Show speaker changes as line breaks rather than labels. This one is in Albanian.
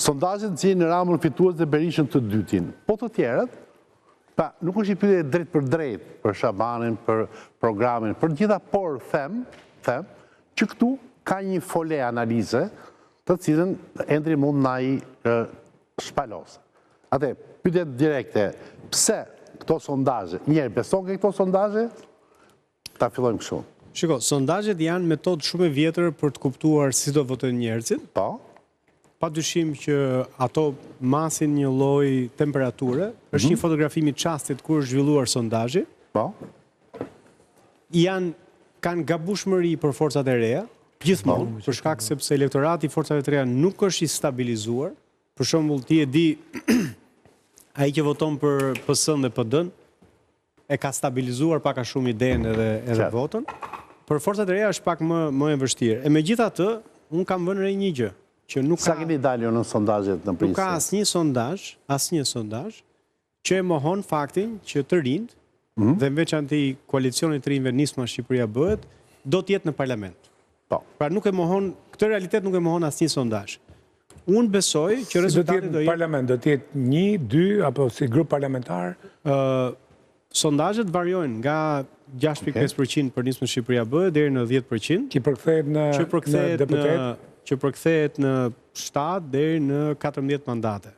Sondazhet nxjerrin Ramën fitues dhe Berishën të dytin. Po të tjerët, nuk është një pyetje drejt për drejt për Shabanin, për programin, për gjitha, por them që këtu ka një fole analize të cilën Endri mund na i shpalosë. Atë, pyetje direkte, pse këto sondazhe, njerë beson ke këto sondazhe? Ta fillojmë kështu.
Shiko, sondazhet janë metodë shumë e vjetër për të kuptuar si do votojnë njerëzit.
Po.
Pa dyshim që ato masin një lloj temperature, është një fotografimi çastit kur është zhvilluar sondazhi.
Po.
Kanë gabueshmëri për forcat e reja, gjithmonë, për shkak sepse elektorati i forcave të reja nuk është i stabilizuar. Për shembull, ti e di ai që voton për PS-n dhe PD-n e ka stabilizuar pak a shumë idenë edhe votën. Për forcat e reja është pak më e vështirë. E megjithatë, unë kam vënë re një gjë.
Sa keni dalë në sondazhet në Prishtinë?
Nuk ka asnjë sondazh që e mohon faktin që të rinjt, dhe në veçantë koalicionit të rinjve Nisma Shqipëria bëhet, do të jetë në parlament. Pra nuk e mohon, këtë realitet nuk e mohon asnjë sondazh. Unë besoj që rezultati do jetë
parlament, do të jetë 1, 2 apo si grup parlamentar?
Sondazhet variojnë nga 6.5% për Nismën Shqipëria bëhet deri në 10%.
Që përkthehet në deputet?
Që përkthehet në 7 deri në 14 mandate.